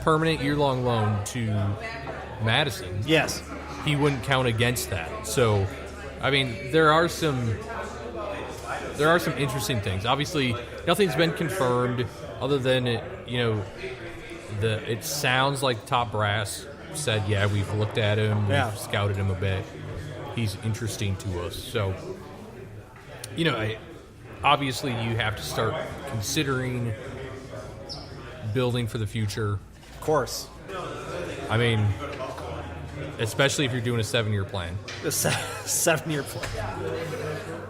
permanent year-long loan to Madison, yes, he wouldn't count against that. So, I mean, there are some interesting things. Obviously, nothing's been confirmed other than it sounds like top brass said, yeah, we've looked at him, we've scouted him a bit. He's interesting to us. So, obviously you have to start considering building for the future. Of course. I mean, especially if you're doing a 7-year plan. A 7-year plan.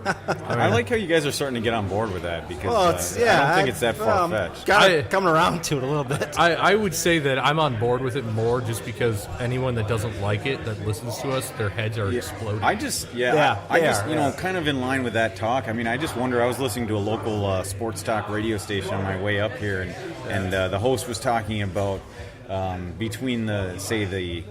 I like how you guys are starting to get on board with that because I don't think it's that far-fetched. Coming around to it a little bit. I would say that I'm on board with it more just because anyone that doesn't like it, that listens to us, their heads are exploding. I just kind of in line with that talk. I mean, I just wonder, I was listening to a local sports talk radio station on my way up here, and the host was talking about between the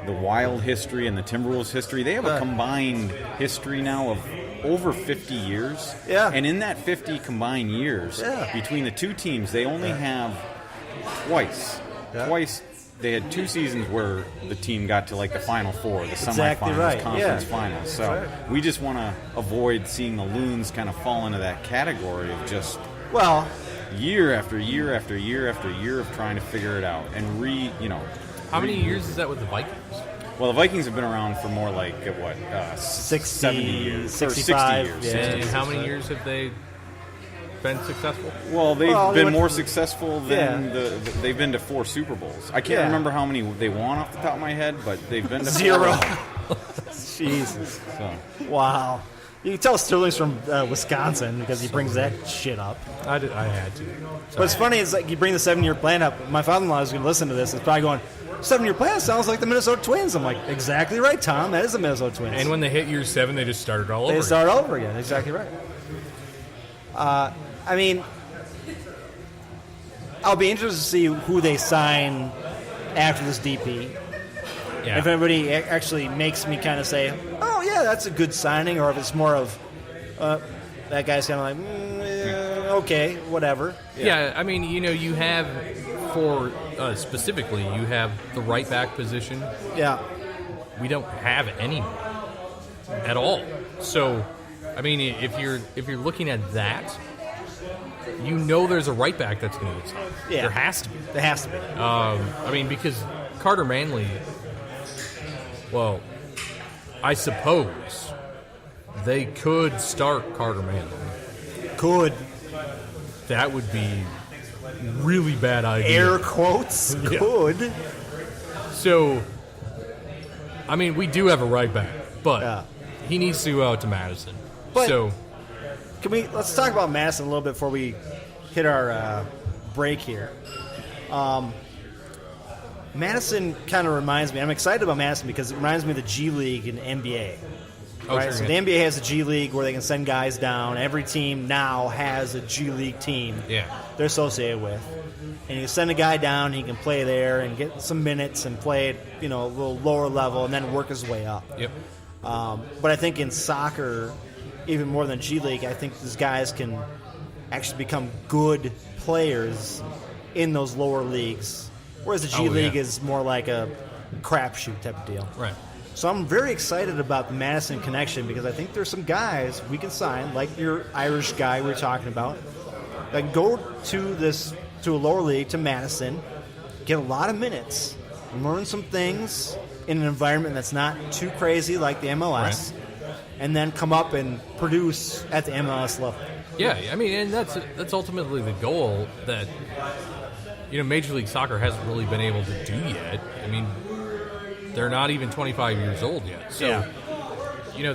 Wild history and the Timberwolves history, they have a combined history now of over 50 years. Yeah. And in that 50 combined years, between the two teams, they only have twice. They had 2 seasons where the team got to like the Final Four, the semifinals, conference finals. So we just want to avoid seeing the Loons kind of fall into that category of just year after year after year after year of trying to figure it out and How many years is that with the Vikings? Well, the Vikings have been around for more like, 70 years? 65 60 years. Yeah. And how many years have they been successful? Well, they've been more successful than they've been to 4 Super Bowls. I can't remember how many they won off the top of my head, but they've been to 0. 4. Jesus. So. Wow. You can tell Sterling's from Wisconsin because he brings that shit up. I had to. But it's funny, it's like you bring the 7-year plan up. My father-in-law is going to listen to this. It's probably going, 7-year plan sounds like the Minnesota Twins. I'm like, exactly right, Tom. That is the Minnesota Twins. And when they hit year 7, they just started all over. They start over again. Exactly right. I mean, I'll be interested to see who they sign after this DP. Yeah. If anybody actually makes me kind of say, oh, yeah, that's a good signing, or if it's more of that guy's kind of like, okay, whatever. Yeah, I mean, you have, for specifically, you have the right back position. Yeah. We don't have any at all. So, I mean, if you're looking at that, there's a right back that's going to get signed. Yeah. There has to be. There has to be. I mean, because Carter Manley, well, I suppose they could start Carter Manley. Could. That would be really bad idea. Air quotes. Yeah. Could. So, I mean, we do have a right back, but he needs to go out to Madison. But let's talk about Madison a little bit before we hit our break here. Madison kind of reminds me, I'm excited about Madison because it reminds me of the G League and NBA. Right? So the NBA has a G League where they can send guys down. Every team now has a G League team they're associated with. And you send a guy down, he can play there and get some minutes and play at a little lower level and then work his way up. Yep. But I think in soccer, even more than G League, I think these guys can actually become good players in those lower leagues. Whereas the G League is more like a crapshoot type of deal. Right. So I'm very excited about the Madison connection because I think there's some guys we can sign, like your Irish guy we were talking about, that can go to a lower league, to Madison, get a lot of minutes, learn some things in an environment that's not too crazy like the MLS, and then come up and produce at the MLS level. Yeah, I mean, and that's ultimately the goal that Major League Soccer hasn't really been able to do yet. I mean, they're not even 25 years old yet. So,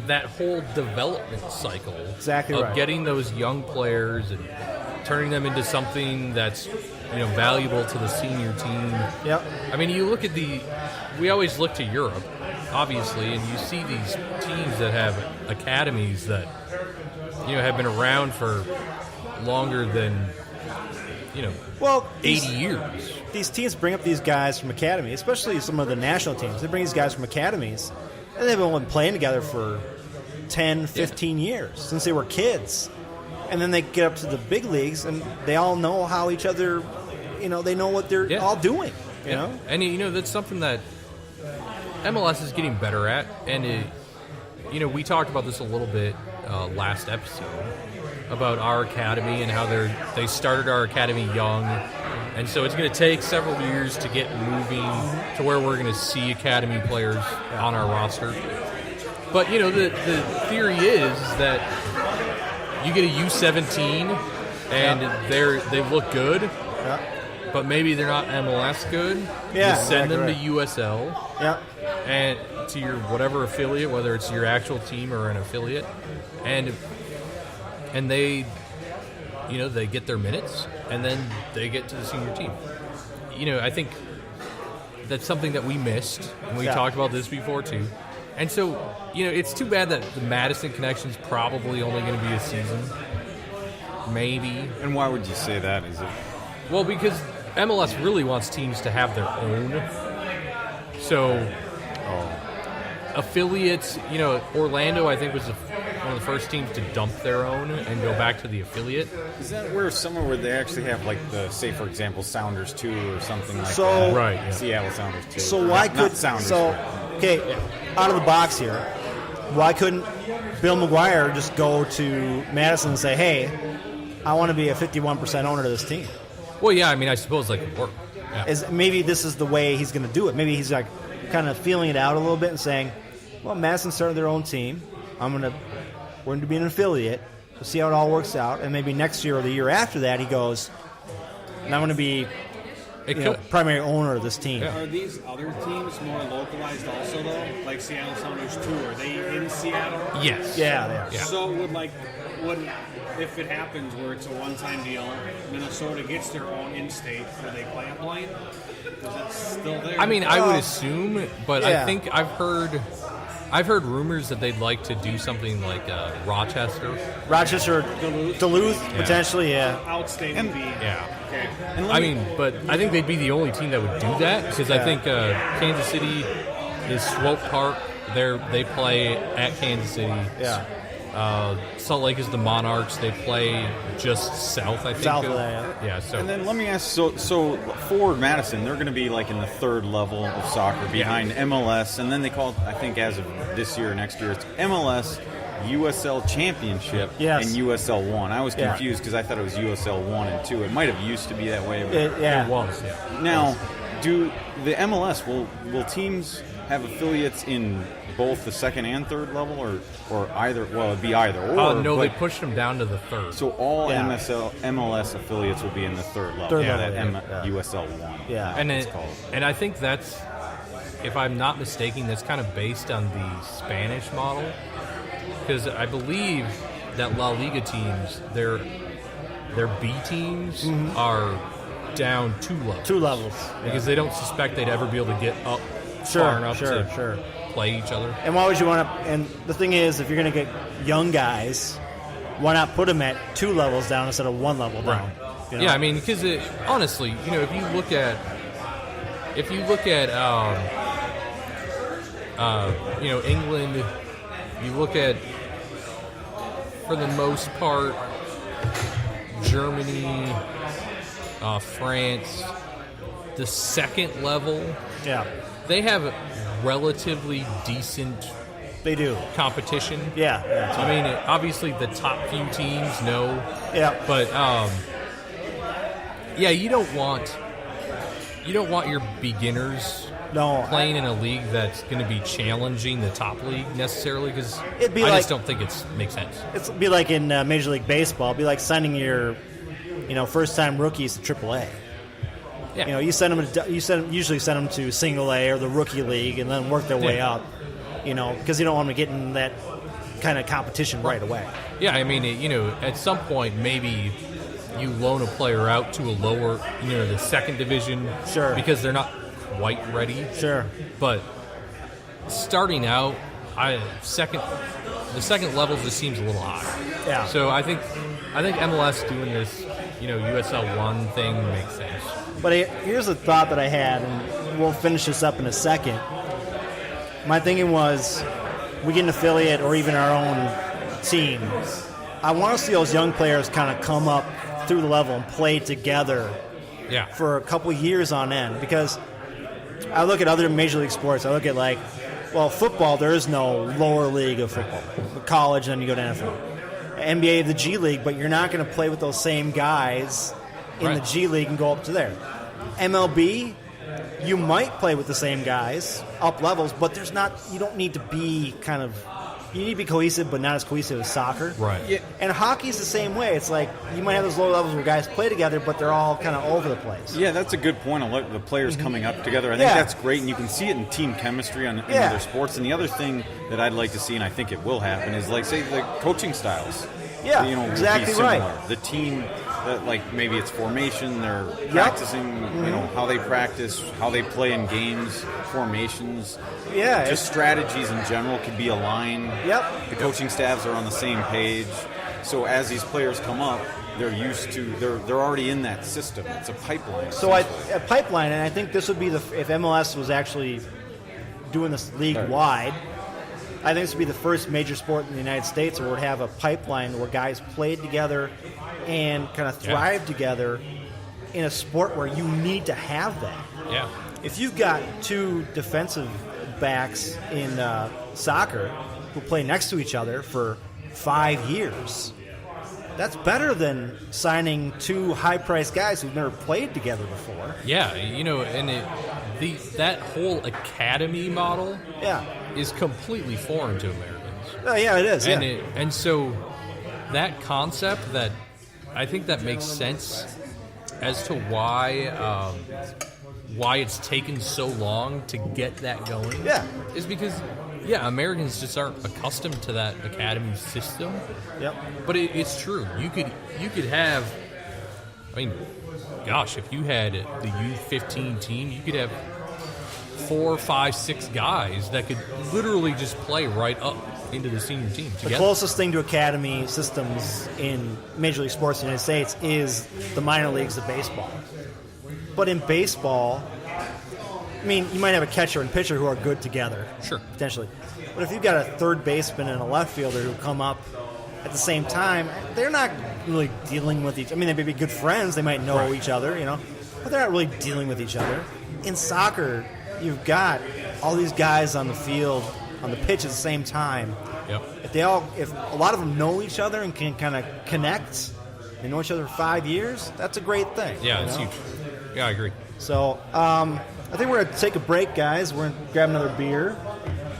that whole development cycle of getting those young players and turning them into something that's, valuable to the senior team. Yep. I mean, you look at we always look to Europe, obviously, and you see these teams that have academies that, have been around for longer than, 80 years. These teams bring up these guys from academy, especially some of the national teams. They bring these guys from academies, and they've been playing together for 10, 15 years, since they were kids. And then they get up to the big leagues, and they all know how each other, they know what they're all doing. You know? And, that's something that MLS is getting better at. And, we talked about this a little bit last episode about our academy and how they started our academy young. And so it's going to take several years to get moving to where we're going to see academy players on our roster. But, the theory is that you get a U17 and they look good, but maybe they're not MLS good. Yeah, you send them right. to USL and to your whatever affiliate, whether it's your actual team or an affiliate, and they they get their minutes, and then they get to the senior team. I think that's something that we missed, and we talked about this before too. And so, it's too bad that the Madison connection's probably only going to be a season. Maybe. And why would you say that? Is it? Well, because MLS really wants teams to have their own. So, affiliates, Orlando, I think, was one of the first teams to dump their own and go back to the affiliate. Is that somewhere where they actually have, like, say, for example, Sounders 2 or something like that? Right, yeah. Seattle Sounders 2. So why not could... Sounders? Out of the box here, why couldn't Bill McGuire just go to Madison and say, hey, I want to be a 51% owner of this team? Well, yeah, I suppose that could work. Yeah. Maybe this is the way he's going to do it. Maybe he's like kind of feeling it out a little bit and saying, well, Madison started their own team. We're going to be an affiliate. We'll see how it all works out. And maybe next year or the year after that, he goes, and I'm going to be primary owner of this team. Yeah. Are these other teams more localized also, though? Like Seattle Sounders 2, are they in Seattle? Yes. Yeah, they are. Yeah. So if it happens where it's a one-time deal, Minnesota gets their own in-state, do they play a plane? Because it's still there. I would assume, but I think I've heard rumors that they'd like to do something like Rochester, Duluth, potentially, yeah. Outstate would be... Yeah. Okay. But I think they'd be the only team that would do that, because I think Kansas City is Swope Park. They play at Kansas City. Yeah. Salt Lake is the Monarchs. They play just south, I think. South of that, yeah. So. And then let me ask, so for Madison, they're going to be like in the third level of soccer behind MLS, and then they call it, I think as of this year or next year, it's MLS, USL Championship, and USL 1. I was confused because I thought it was USL 1 and 2. It might have used to be that way. But It was, yeah. Now, do the MLS, will teams have affiliates in both the second and third level, or either? Well, it'd be either or. No, they pushed them down to the third. So all MLS affiliates will be in the third level. USL 1. Yeah. And I think that's, if I'm not mistaken, that's kind of based on the Spanish model, because I believe that La Liga teams, their B teams are down 2 levels. 2 levels. Because they don't suspect they'd ever be able to get up far enough to play each other. And why would you want to... And the thing is, if you're going to get young guys, why not put them at 2 levels down instead of 1 level down? Right. Yeah, because honestly, if you look at England, you look at, for the most part, Germany, France, the second level, they have relatively decent competition. Yeah. Obviously the top few teams, no. Yeah. But you don't want your beginners playing in a league that's going to be challenging the top league necessarily, because I just don't think it makes sense. It'd be like in Major League Baseball. It'd be like sending your first-time rookies to AAA. Yeah. You usually send them to Single A or the Rookie League, and then work their way up. Because you don't want them to get in that kind of competition right away. Yeah, at some point maybe you loan a player out to a lower, the second division, because they're not quite ready. Sure. But starting out, the second level just seems a little odd. Yeah. So I think MLS doing this, USL 1 thing makes sense. But here's a thought that I had, and we'll finish this up in a second. My thinking was, we get an affiliate or even our own team. I want to see those young players kind of come up through the level and play together for a couple years on end, because I look at other major league sports. I look at football. There is no lower league of football. College, and then you go to NFL. NBA, the G League, but you're not going to play with those same guys in the G League and go up to there. MLB, you might play with the same guys up levels, but you don't need to be you need to be cohesive, but not as cohesive as soccer. Right. Yeah. And hockey's the same way. It's like you might have those low levels where guys play together, but they're all kind of over the place. Yeah, that's a good point. The players coming up together. I think that's great, and you can see it in team chemistry in other sports. And the other thing that I'd like to see, and I think it will happen, is say the coaching styles. Yeah, exactly right. The team, maybe it's formation. They're practicing, how they practice, how they play in games, formations. Yeah, just strategies in general could be aligned. Yep. The coaching staffs are on the same page. So as these players come up, they're used to. They're already in that system. It's a pipeline. So a pipeline, and I think this would be if MLS was actually doing this league wide. I think this would be the first major sport in the United States where it would have a pipeline where guys played together and kind of thrive together in a sport where you need to have that. Yeah. If you've got two defensive backs in soccer who play next to each other for 5 years, that's better than signing two high-priced guys who've never played together before. Yeah, and that whole academy model is completely foreign to Americans. Oh, yeah, it is. And so that concept, I think that makes sense as to why it's taken so long to get that going. Yeah. Is because Americans just aren't accustomed to that academy system. Yep. But it's true. You could have, if you had the U15 team, you could have 4, 5, 6 guys that could literally just play right up into the senior team together. The closest thing to academy systems in Major League Sports in the United States is the minor leagues of baseball. But in baseball, you might have a catcher and pitcher who are good together. Sure. Potentially. But if you've got a third baseman and a left fielder who come up at the same time, they're not really dealing with each other. They may be good friends. They might know each other, but they're not really dealing with each other. In soccer, you've got all these guys on the field, on the pitch at the same time. Yep. If a lot of them know each other and can kind of connect, they know each other for 5 years, that's a great thing. Yeah, it's huge. Yeah, I agree. So, I think we're going to take a break, guys. We're going to grab another beer.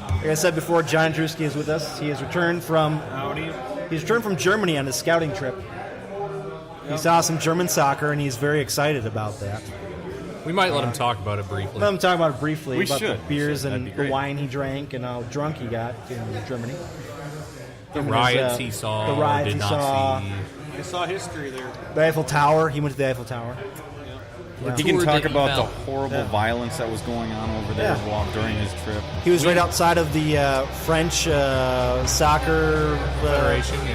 Like I said before, John Drewski is with us. He has returned from Germany on his scouting trip. He saw some German soccer, and he's very excited about that. We might let him talk about it briefly. Let him talk about it briefly, We about should. the beers That'd and be the great. wine he drank and how drunk he got in Germany. The riots he saw, the riots did he not saw. see. I saw history there. The Eiffel Tower. He went to the Eiffel Tower. He can Tour talk de about Eiffel. the horrible violence that was going on over there during his trip. He was right outside of the French Soccer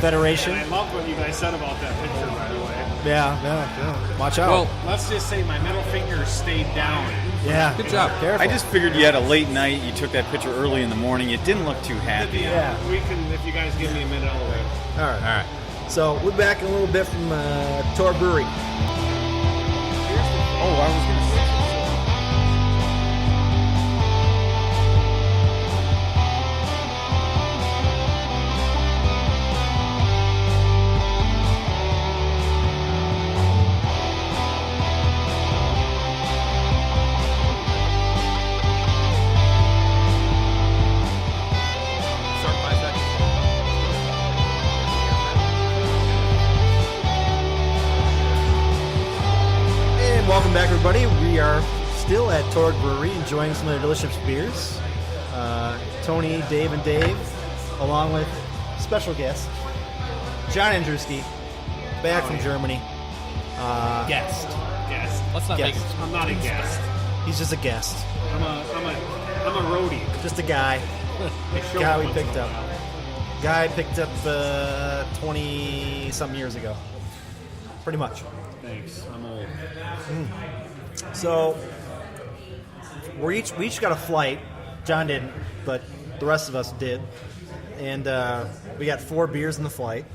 Federation. And I love what you guys said about that picture, by the way. Yeah. Watch out. Well, Let's just say my middle finger stayed down. yeah. good job. Careful. I just figured you had a late night. You took that picture early in the morning. It didn't look too happy. Yeah. We can, if you guys give me a minute, I'll wait. All right. So we're back in a little bit from Torg Brewery. Oh, I was going to say. Start 5 seconds. And welcome back, everybody. We are still at Torg Brewery enjoying some of their delicious beers. Tony, Dave, and Dave, along with special guest, John Andruski, back from Germany. Guest. Guest. Let's not Guest. make it. I'm not a guest. He's just a guest. I'm a roadie. Just a guy. I show Guy up we once picked in a up. while. Guy picked up 20-some years ago. Pretty much. Thanks. I'm old. So we each got a flight. John didn't, but the rest of us did. And we got 4 beers in the flight.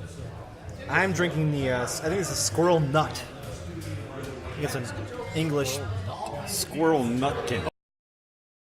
I'm drinking the, I think it's a Squirrel Nut. I think it's an English. Squirrel Nutkin.